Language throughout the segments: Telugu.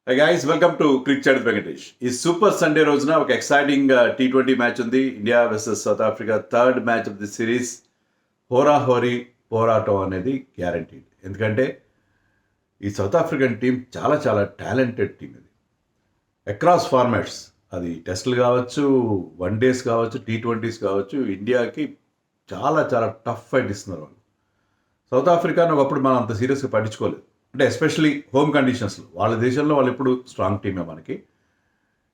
High guys, welcome to crick chat Venkatesh. ఈ సూపర్ సండే రోజున ఒక ఎక్సైటింగ్ T20 మ్యాచ్ ఉంది. India versus South Africa, third match of the series. హోరాహోరీ పోరాటం అనేది గ్యారంటీడ్. ఎందుకంటే ఈ సౌత్ ఆఫ్రికన్ టీం చాలా చాలా టాలెంటెడ్ టీం. ఇది అక్రాస్ ఫార్మాట్స్, అది టెస్టులు కావచ్చు, వన్ డేస్ కావచ్చు, T20s కావచ్చు, ఇండియాకి చాలా చాలా టఫ్ ఫైట్ ఇస్తున్నారు వాళ్ళు. సౌత్ ఆఫ్రికాను ఒకప్పుడు మనం అంత సీరియస్గా పట్టించుకోలేదు. అంటే ఎస్పెషలీ హోమ్ కండిషన్స్లో వాళ్ళ దేశంలో వాళ్ళు ఎప్పుడు స్ట్రాంగ్ టీమే మనకి.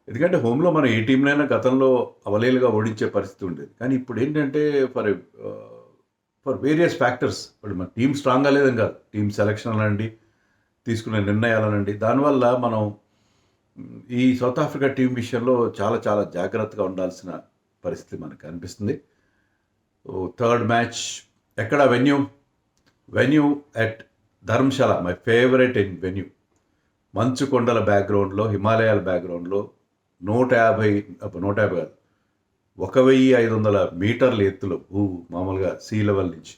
ఎందుకంటే హోమ్లో మనం ఏ టీంనైనా గతంలో అవలేలుగా ఓడించే పరిస్థితి ఉండేది. కానీ ఇప్పుడు ఏంటంటే ఫర్ వేరియస్ ఫ్యాక్టర్స్ ఇప్పుడు మన టీం స్ట్రాంగ్గా లేదని కాదు, టీం సెలక్షన్ అనండి, తీసుకునే నిర్ణయాలనండి, దానివల్ల మనం ఈ సౌత్ ఆఫ్రికా టీం విషయంలో చాలా చాలా జాగ్రత్తగా ఉండాల్సిన పరిస్థితి మనకు అనిపిస్తుంది. థర్డ్ మ్యాచ్ ఎక్కడ venue at Dharamshala, my favourite in venue. మంచు కొండల బ్యాక్గ్రౌండ్లో, హిమాలయాల బ్యాక్గ్రౌండ్లో 150 కాదు, 1500 మీటర్ల ఎత్తులో మామూలుగా సీ లెవెల్ నుంచి.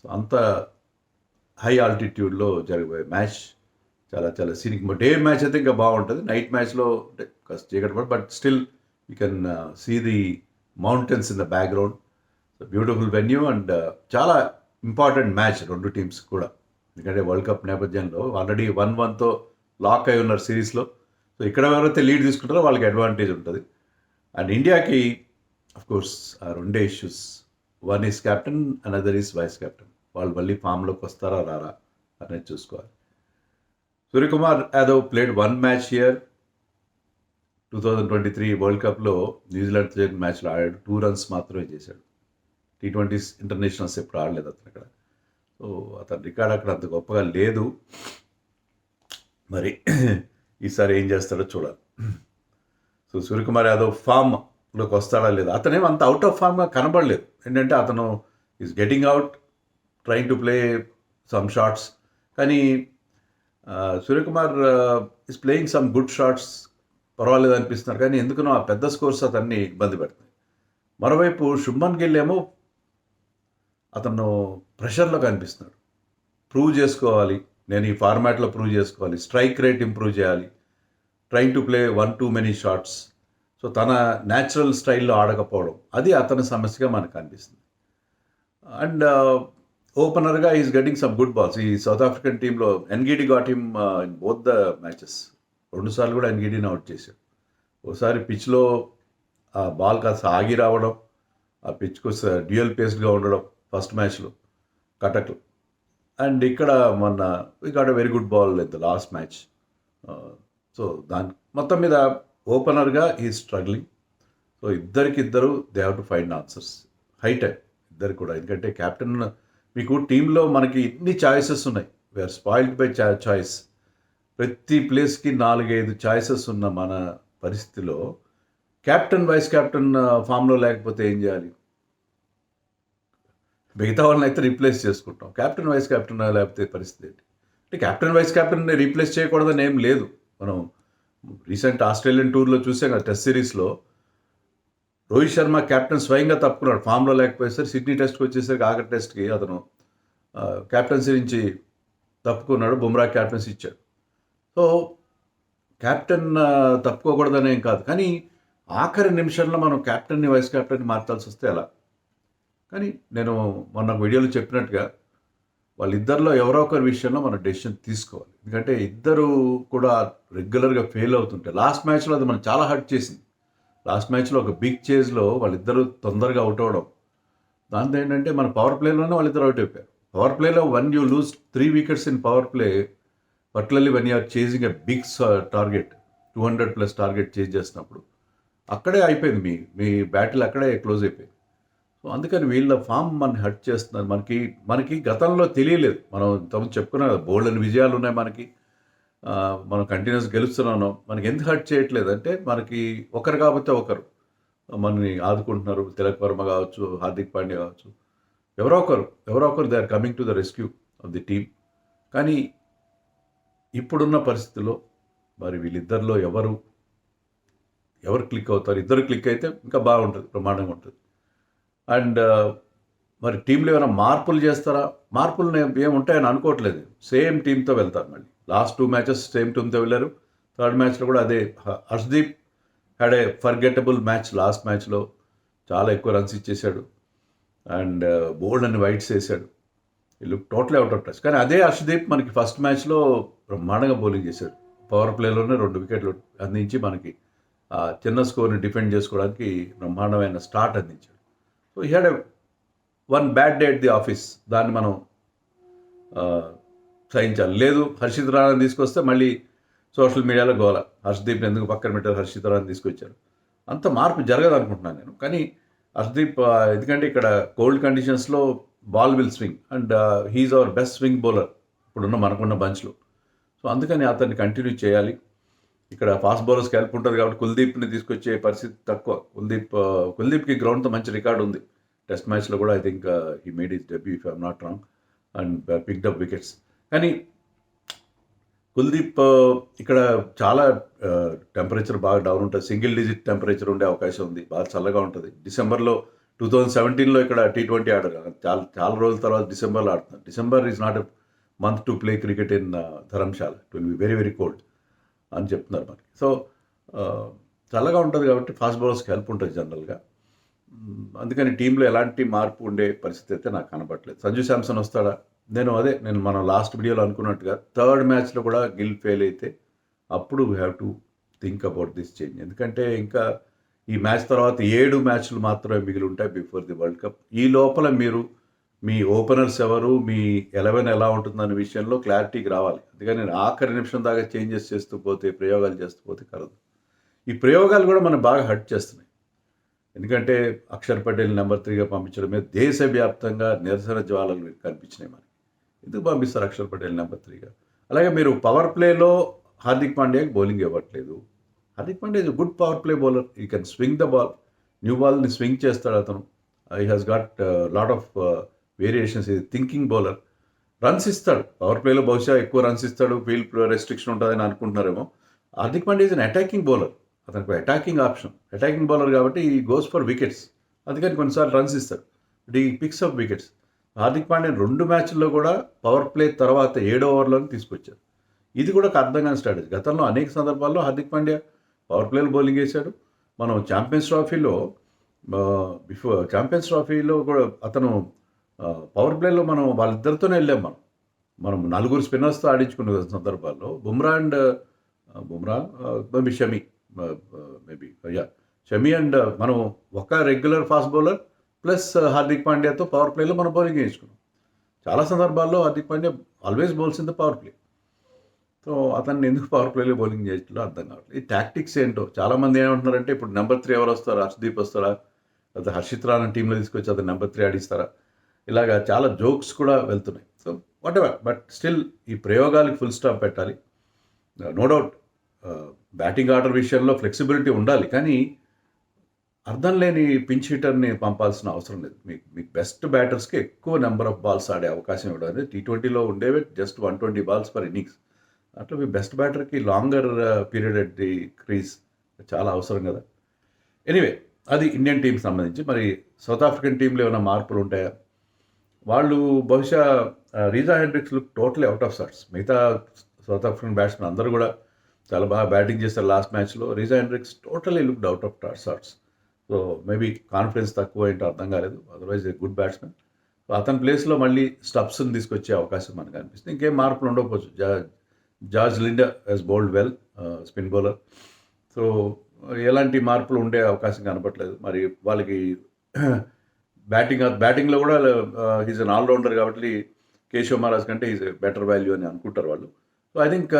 సో అంత హై ఆల్టిట్యూడ్లో జరిగే మ్యాచ్. చాలా చాలా సీనిక్. డే మ్యాచ్ అయితే ఇంకా బాగుంటుంది. నైట్ మ్యాచ్లో అంటే కాస్త చీకటి పడి, but still you can see the mountains in the background. So beautiful venue and చాలా ఇంపార్టెంట్ మ్యాచ్ రెండు టీమ్స్ కూడా. ఎందుకంటే వరల్డ్ కప్ నేపథ్యంలో ఆల్రెడీ 1-1తో లాక్ అయి ఉన్నారు సిరీస్లో. సో ఇక్కడ ఎవరైతే లీడ్ తీసుకుంటారో వాళ్ళకి అడ్వాంటేజ్ ఉంటుంది. అండ్ ఇండియాకి కోర్స్ ఆ రెండే issues. One is captain, another is vice captain. వాళ్ళు మళ్ళీ ఫామ్లోకి వస్తారా రారా అనేది చూసుకోవాలి. Suryakumar Yadav played one match here. 2023 world కప్లో న్యూజిలాండ్తో జరిగిన మ్యాచ్లో ఆడాడు. 2 runs మాత్రమే చేశాడు. T20s ఇంటర్నేషనల్స్ ఎప్పుడు ఆడలేదు అతను అక్కడ. సో అతని రికార్డ్ అక్కడ అంత గొప్పగా లేదు. మరి ఈసారి ఏం చేస్తాడో చూడాలి. సో సూర్యకుమార్ యాదవ్ ఫామ్లోకి వస్తాడా లేదా, అతనేం అంత అవుట్ ఆఫ్ ఫామ్గా కనబడలేదు. ఏంటంటే అతను is getting out, trying to play some shots. కానీ Suryakumar is playing some good shots, పర్వాలేదు అనిపిస్తున్నారు. కానీ ఎందుకనో ఆ పెద్ద స్కోర్స్ అతన్ని ఇబ్బంది పెడుతుంది. మరోవైపు శుభ్మన్ గిల్ ఏమో అతను ప్రెషర్లో కనిపిస్తున్నాడు. ప్రూవ్ చేసుకోవాలి, నేను ఈ ఫార్మాట్లో ప్రూవ్ చేసుకోవాలి, స్ట్రైక్ రేట్ ఇంప్రూవ్ చేయాలి, trying to play 1 too many shots. So తన న్యాచురల్ స్టైల్లో ఆడకపోవడం, అది అతని సమస్యగా మనకు అనిపిస్తుంది. అండ్ ఓపెనర్గా is getting some good balls. ఈ సౌత్ ఆఫ్రికన్ టీంలో Ngidi got him in both the matches. 2 సార్లు కూడా ఎన్గిడిని అవుట్ చేశాడు. ఒకసారి పిచ్లో ఆ బాల్ కాస్త ఆగి రావడం, ఆ పిచ్కు డ్యూయల్ పేస్డ్గా ఉండడం ఫస్ట్ మ్యాచ్లో కటక్లో. అండ్ ఇక్కడ మొన్న we got a very good ball in the last match. So దాని మొత్తం మీద ఓపెనర్గా ఈ స్ట్రగ్లింగ్. సో ఇద్దరు they have to find answers. High time ఇద్దరు కూడా. ఎందుకంటే క్యాప్టెన్, మీకు టీంలో మనకి ఎన్ని ఛాయిసెస్ ఉన్నాయి. We are spoiled by choice. ప్రతి ప్లేస్కి 4-5 ఛాయిసెస్ ఉన్న మన పరిస్థితిలో క్యాప్టెన్ వైస్ క్యాప్టెన్ ఫామ్లో లేకపోతే ఏం చేయాలి? మిగతా వాళ్ళని అయితే రీప్లేస్ చేసుకుంటాం, క్యాప్టెన్ వైస్ క్యాప్టెన్ లేకపోతే పరిస్థితి ఏంటి? అంటే క్యాప్టెన్ వైస్ క్యాప్టెన్ని రీప్లేస్ చేయకూడదని ఏం లేదు. మనం రీసెంట్ ఆస్ట్రేలియన్ టూర్లో చూసాం కదా, టెస్ట్ సిరీస్లో రోహిత్ శర్మ క్యాప్టెన్ స్వయంగా తప్పుకున్నాడు. ఫామ్లో లేకపోయేసరికి సిడ్నీ టెస్ట్కి వచ్చేసరికి ఆఖరి టెస్ట్కి అతను క్యాప్టెన్సీ నుంచి తప్పుకున్నాడు. బుమ్రా క్యాప్టెన్సీ ఇచ్చాడు. సో క్యాప్టెన్ తప్పుకోకూడదని ఏం కాదు, కానీ ఆఖరి నిమిషంలో మనం క్యాప్టెన్ని వైస్ క్యాప్టెన్ని మార్చాల్సి వస్తే ఎలా? కానీ నేను మొన్న వీడియోలో చెప్పినట్టుగా వాళ్ళిద్దరిలో ఎవరో ఒకరి విషయంలో మనం డెసిషన్ తీసుకోవాలి. ఎందుకంటే ఇద్దరు కూడా రెగ్యులర్గా ఫెయిల్ అవుతుంటే, లాస్ట్ మ్యాచ్లో అది మనం చాలా హర్ట్ చేసింది. లాస్ట్ మ్యాచ్లో ఒక బిగ్ చేజ్లో వాళ్ళిద్దరూ తొందరగా అవుట్ అవ్వడం, దాంతో ఏంటంటే మన పవర్ ప్లేలోనే వాళ్ళిద్దరు అవుట్ అయిపోయారు. పవర్ ప్లేలో when you lose 3 wickets in power play, particularly when you're chasing a big target, 200+ target chase చేసినప్పుడు అక్కడే అయిపోయింది. మీ బ్యాటిల్ అక్కడే క్లోజ్ అయిపోయింది. సో అందుకని వీళ్ళ ఫామ్ మనని హర్ట్ చేస్తున్నారు. మనకి గతంలో తెలియలేదు. మనం ఇంతకుముందు చెప్పుకున్నాం కదా, బోల్డ్ అని విజయాలు ఉన్నాయి మనకి, మనం కంటిన్యూస్ గెలుస్తున్నాం. మనకి ఎందుకు హర్ట్ చేయట్లేదు అంటే, మనకి ఒకరు కాకపోతే ఒకరు మనని ఆదుకుంటున్నారు. తిలక్ వర్మ కావచ్చు, హార్దిక్ పాండ్యా కావచ్చు, ఎవరో ఒకరు they are coming to the rescue of the team. కానీ ఇప్పుడున్న పరిస్థితుల్లో మరి వీళ్ళిద్దరిలో ఎవరు క్లిక్ అవుతారు? ఇద్దరు క్లిక్ అయితే ఇంకా బాగుంటుంది, బ్రహ్మాండంగా ఉంటుంది. అండ్ మరి టీంలో ఏమైనా మార్పులు చేస్తారా? మార్పులు ఏముంటాయని అనుకోవట్లేదు. సేమ్ టీంతో వెళ్తారు. మళ్ళీ లాస్ట్ 2 matches సేమ్ టీంతో వెళ్ళారు. థర్డ్ మ్యాచ్లో కూడా అదే. Harshdeep had a forgettable match. Last మ్యాచ్లో చాలా ఎక్కువ రన్స్ ఇచ్చేశాడు అండ్ బోల్డ్ అని వైట్స్ వేసాడు. Look totally out of touch. కానీ అదే హర్షదీప్ మనకి ఫస్ట్ మ్యాచ్లో బ్రహ్మాండంగా బౌలింగ్ చేశాడు. పవర్ ప్లేలోనే 2 వికెట్లు అందించి మనకి చిన్న స్కోర్ని డిఫెండ్ చేసుకోవడానికి బ్రహ్మాండమైన స్టార్ట్ అందించాడు. So he had one bad day at the office. దాన్ని మనం సహించాలి. లేదు హర్షిత్ రాణాని తీసుకొస్తే మళ్ళీ సోషల్ మీడియాలో గోల, హర్షదీప్ని ఎందుకు పక్కన పెట్టారు, హర్షిత్ రాణాని తీసుకొచ్చారు. అంత మార్పు జరగదు అనుకుంటున్నాను నేను. కానీ హర్షదీప్ ఎందుకంటే ఇక్కడ కోల్డ్ కండిషన్స్లో ball will swing and he's our best swing bowler ఇప్పుడున్న మనకున్న బంచ్లో. సో అందుకని అతన్ని కంటిన్యూ చేయాలి. ఇక్కడ ఫాస్ట్ బౌలర్స్కి హెల్ప్ ఉంటుంది కాబట్టి కుల్దీప్ని తీసుకొచ్చే పరిస్థితి తక్కువ. కుల్దీప్కి గ్రౌండ్తో మంచి రికార్డు ఉంది. టెస్ట్ మ్యాచ్లో కూడా I think he made his debut if I'm not wrong and picked up wickets. కానీ కుల్దీప్ ఇక్కడ చాలా టెంపరేచర్ బాగా డౌన్ ఉంటుంది. సింగిల్ డిజిట్ టెంపరేచర్ ఉండే అవకాశం ఉంది. బాగా చల్లగా ఉంటుంది. డిసెంబర్లో 2017లో ఇక్కడ T20 ఆడారు కదా, చాలా రోజుల తర్వాత డిసెంబర్లో ఆడుతున్నారు. December is not a month to play cricket in Dharamshala. It will be very very cold అని చెప్తున్నారు మనకి. సో చల్లగా ఉంటుంది కాబట్టి ఫాస్ట్ బౌలర్స్కి హెల్ప్ ఉంటుంది జనరల్గా. అందుకని టీంలో ఎలాంటి మార్పు ఉండే పరిస్థితి అయితే నాకు కనబడలేదు. సంజు శాంసన్ వస్తాడా? నేను మనం లాస్ట్ వీడియోలో అనుకున్నట్టుగా థర్డ్ మ్యాచ్లో కూడా గిల్ ఫెయిల్ అయితే అప్పుడు we have to think about this change. ఎందుకంటే ఇంకా ఈ మ్యాచ్ తర్వాత 7 మ్యాచ్లు మాత్రమే మిగిలి ఉంటాయి బిఫోర్ ది వరల్డ్ కప్. ఈ లోపల మీరు మీ ఓపెనర్స్ ఎవరు, మీ 11 ఎలా ఉంటుందనే విషయంలో క్లారిటీకి రావాలి. అందుకని నేను ఆఖరి నిమిషం దాకా చేంజెస్ చేస్తూ పోతే, ప్రయోగాలు చేస్తూ పోతే కలదు. ఈ ప్రయోగాలు కూడా మనం బాగా హర్ట్ చేస్తున్నాయి. ఎందుకంటే అక్షర్ పటేల్ నెంబర్ 3గా పంపించడమే దేశవ్యాప్తంగా నిరసన జ్వాలలు కనిపించినాయి మనకి. ఎందుకు పంపిస్తారు అక్షర్ పటేల్ నెంబర్ 3గా? అలాగే మీరు పవర్ ప్లేలో హార్దిక్ పాండ్యాకి బౌలింగ్ ఇవ్వట్లేదు. Hardik Pandya is good power play bowler. He can swing the ball. New బాల్ని స్వింగ్ చేస్తాడు అతను. He has got lot of variations. ఇది థింకింగ్ బౌలర్. రన్స్ ఇస్తాడు పవర్ ప్లేలో, బహుశా ఎక్కువ రన్స్ ఇస్తాడు. ఫీల్డ్ రెస్ట్రిక్షన్ ఉంటుందని అనుకుంటున్నారేమో. Hardik Pandya is an attacking bowler. అతనికి అటాకింగ్ ఆప్షన్, అటాకింగ్ బౌలర్ కాబట్టి ఈ గోస్ ఫర్ వికెట్స్. అందుకని కొన్నిసార్లు రన్స్ ఇస్తాడు. బట్ ఈ picks up wickets. Hardik Pandya 2 మ్యాచ్ల్లో కూడా పవర్ ప్లే తర్వాత 7వ ఓవర్లోనే తీసుకొచ్చారు. ఇది కూడా ఒక అర్థం కాని స్ట్రాటజీ. గతంలో అనేక సందర్భాల్లో హార్దిక్ పాండ్యా పవర్ ప్లేలో బౌలింగ్ వేశాడు. మనం ఛాంపియన్స్ ట్రోఫీలో కూడా అతను పవర్ ప్లేలో మనం వాళ్ళిద్దరితోనే వెళ్ళాం. మనం 4 స్పిన్నర్స్తో ఆడించుకునే సందర్భాల్లో షమి అండ్ మనం ఒక regular fast bowler plus Hardik పాండ్యాతో పవర్ ప్లేలో మనం బౌలింగ్ వేయించుకున్నాం. చాలా సందర్భాల్లో Hardik Pandya always bowls in the power play. So అతన్ని ఎందుకు పవర్ ప్లేలో బౌలింగ్ చేయట్లో అర్థం కావట్లేదు. ఈ టాక్టిక్స్ ఏంటో. చాలామంది ఏమంటున్నారంటే ఇప్పుడు నెంబర్ 3 ఎవరు వస్తారు, హర్షదీప్ వస్తారా, లేదా హర్షిత్ రాణా టీంలో తీసుకొచ్చి అతను నెంబర్ 3 ఆడిస్తారా, ఇలాగా చాలా జోక్స్ కూడా వెళ్తున్నాయి. So what ever, but still ఈ ప్రయోగాలకి ఫుల్ స్టాప్ పెట్టాలి. నో డౌట్ బ్యాటింగ్ ఆర్డర్ విషయంలో ఫ్లెక్సిబిలిటీ ఉండాలి. కానీ అర్థం లేని పించ్ హిట్టర్ని పంపాల్సిన అవసరం లేదు. మీకు బెస్ట్ బ్యాటర్స్కి ఎక్కువ నెంబర్ ఆఫ్ బాల్స్ ఆడే అవకాశం ఇవ్వడం అనేది T20లో ఉండేవి జస్ట్ 120 balls per innings. అట్లా మీ బెస్ట్ బ్యాటర్కి longer period at the crease చాలా అవసరం కదా. ఎనీవే, అది ఇండియన్ టీంకి సంబంధించి. మరి సౌత్ ఆఫ్రికన్ టీంలో ఏమైనా మార్పులు ఉంటాయా? వాళ్ళు బహుశా Reeza Hendricks look totally out of sorts. మిగతా సౌత్ ఆఫ్రికన్ బ్యాట్స్మెన్ అందరూ కూడా చాలా బాగా బ్యాటింగ్ చేస్తారు లాస్ట్ మ్యాచ్లో. Reeza Hendricks totally looked out of sorts. So maybe confidence తక్కువ ఏంటో అర్థం కాలేదు. Otherwise a good batsmen. So అతని ప్లేస్లో మళ్ళీ స్టబ్స్ని తీసుకొచ్చే అవకాశం మనకు అనిపిస్తుంది. ఇంకేం మార్పులు ఉండకపోవచ్చు. George Linde has bowled well, spin bowler. So ఎలాంటి మార్పులు ఉండే అవకాశం కనపట్లేదు. మరి వాళ్ళకి బ్యాటింగ్లో కూడా హీజ్ అన్ ఆల్రౌండర్ కాబట్టి కేశవ్ మహారాజ్ కంటే ఈజ్ బెటర్ వాల్యూ అని అనుకుంటారు వాళ్ళు. సో ఐ థింక్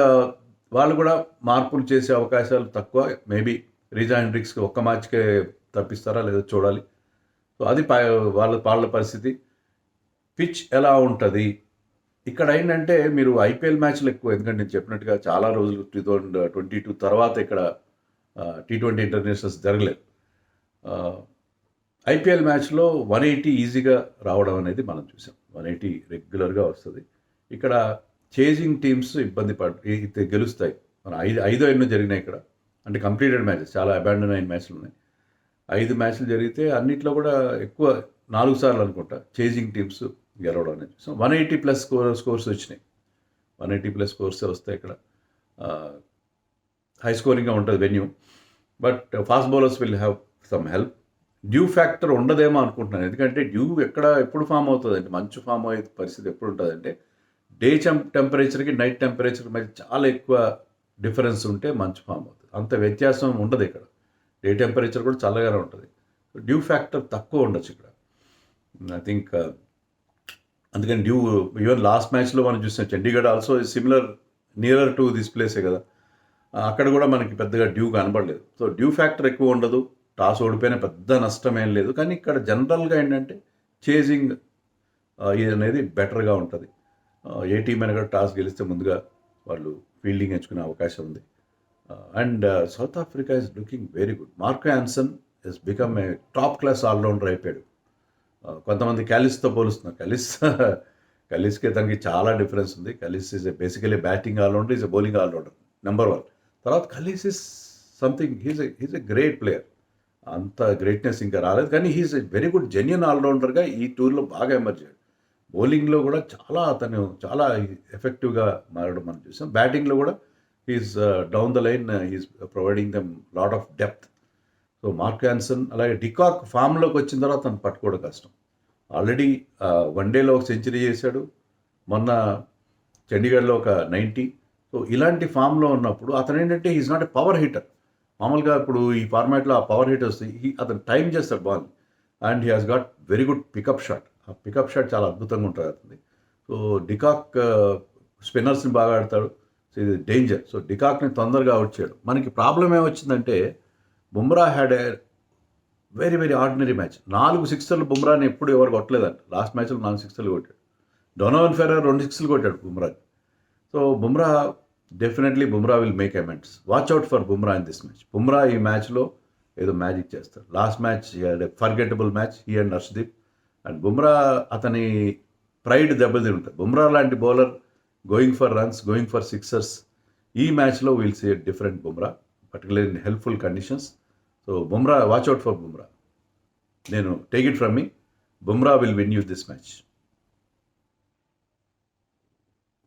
వాళ్ళు కూడా మార్పులు చేసే అవకాశాలు తక్కువ. మేబీ రీజా హెండ్రిక్స్కి ఒక్క మ్యాచ్కే తప్పిస్తారా లేదా చూడాలి. సో అది వాళ్ళ పరిస్థితి. పిచ్ ఎలా ఉంటుంది ఇక్కడ ఏంటంటే మీరు ఐపీఎల్ మ్యాచ్లు ఎక్కువ, ఎందుకంటే నేను చెప్పినట్టుగా చాలా రోజులు 2022 తర్వాత ఇక్కడ T20 ఇంటర్నేషనల్స్ జరగలేదు. ఐపీఎల్ మ్యాచ్లో 180 ఈజీగా రావడం అనేది మనం చూసాం. 180 రెగ్యులర్గా వస్తుంది. ఇక్కడ చేజింగ్ టీమ్స్ ఇబ్బంది గెలుస్తాయి. మన 5 జరిగినాయి ఇక్కడ. అంటే కంప్లీటెడ్ మ్యాచెస్, చాలా అబాండన్ అయిన మ్యాచ్లు ఉన్నాయి. 5 మ్యాచ్లు జరిగితే అన్నిట్లో కూడా ఎక్కువ 4 సార్లు అనుకుంటా చేజింగ్ టీమ్స్ గెలవడం అనేది చూసాం. 180+ స్కోర్స్ వచ్చినాయి. 180+ స్కోర్సే వస్తాయి ఇక్కడ. హై స్కోరింగ్గా ఉంటుంది venue. But fast bowlers will have some help. Dew factor ఉండదేమో అనుకుంటున్నాను. ఎందుకంటే డ్యూ ఎప్పుడు ఫామ్ అవుతుందంటే, మంచు ఫామ్ అయ్యే పరిస్థితి ఎప్పుడు ఉంటుందంటే, డే టెంపరేచర్కి నైట్ టెంపరేచర్ మధ్య చాలా ఎక్కువ డిఫరెన్స్ ఉంటే మంచు ఫామ్ అవుతుంది. అంత వ్యత్యాసం ఉండదు ఇక్కడ. డే టెంపరేచర్ కూడా చల్లగానే ఉంటుంది. డ్యూ ఫ్యాక్టర్ తక్కువ ఉండొచ్చు ఇక్కడ. ఐ థింక్ అందుకని డ్యూ ఈవెన్ లాస్ట్ మ్యాచ్లో మనం చూసాం, Chandigarh also similar nearer to this ప్లేసే కదా. అక్కడ కూడా మనకి పెద్దగా డ్యూ కనబడలేదు. సో డ్యూ ఫ్యాక్టర్ ఎక్కువ ఉండదు. టాస్ ఓడిపోయిన పెద్ద నష్టం ఏం లేదు. కానీ ఇక్కడ జనరల్గా ఏంటంటే చేజింగ్ ఇది అనేది బెటర్గా ఉంటుంది. ఏ టీం అయినా కూడా టాస్ గెలిస్తే ముందుగా వాళ్ళు ఫీల్డింగ్ ఎంచుకునే అవకాశం ఉంది. And South Africa is looking very good. Marco Jansen is become a top class allrounder అయిపోయాడు. కొంతమంది క్యాలిస్తో పోలుస్తున్నారు. కలిస్కి తనకి చాలా డిఫరెన్స్ ఉంది. Kallis is basically batting allrounder, is a bowling allrounder number 1. తర్వాత Kallis is something, he's a great player. అంత గ్రేట్నెస్ ఇంకా రాలేదు, కానీ he's a very good genuine ఆల్రౌండర్గా ఈ టూర్లో బాగా ఎమర్జ్ అయ్యాడు. బౌలింగ్లో కూడా అతను చాలా ఎఫెక్టివ్గా మారడం మనం చూసాం. బ్యాటింగ్లో కూడా he's down the line, he's providing them lot of depth. So mark Jansen, అలాగే డికాక్ ఫామ్లోకి వచ్చిన తర్వాత తను పట్టుకోవడం కష్టం. ఆల్రెడీ వన్డేలో ఒక సెంచరీ చేశాడు, మొన్న చండీగఢ్లో ఒక 90. సో ఇలాంటి ఫామ్లో ఉన్నప్పుడు అతను ఏంటంటే he's not a power hitter. మామూలుగా ఇప్పుడు ఈ ఫార్మాట్లో ఆ పవర్ హిట్టర్స్ అతను టైం చేస్తాడు ball, and he has got very good pickup shot. ఆ పికప్ షాట్ చాలా అద్భుతంగా ఉంటుంది అతని. సో డికాక్ స్పిన్నర్స్ని బాగా ఆడతాడు. సో ఇది డేంజర్. సో డికాక్ని తొందరగా అవుట్ చేయడం. మనకి ప్రాబ్లం ఏమొచ్చిందంటే, Bumrah had a very very ordinary match. 4 సిక్సర్లు బుమ్రాని ఎప్పుడు ఎవరు కొట్టలేదంట. లాస్ట్ మ్యాచ్లో 4 సిక్సర్లు కొట్టాడు. డొనోవన్ ఫెర్రర్ 2 సిక్స్లు కొట్టాడు బుమ్రాకి. So definitely Bumrah will make amends. Watch out for Bumrah in this match. Bumrah ఈ మ్యాచ్లో ఏదో మ్యాజిక్ చేస్తారు. Last match forgettable match, he and Harshdeep. And Bumrah అతని ప్రైడ్ దెబ్బతిని ఉంటుంది. బుమ్రా లాంటి bowler going for runs, going for sixers, ఈ మ్యాచ్లో will see a different Bumrah, particular in helpful conditions. So Bumrah, watch out for Bumrah. నేను take it from me, Bumrah will win you this match.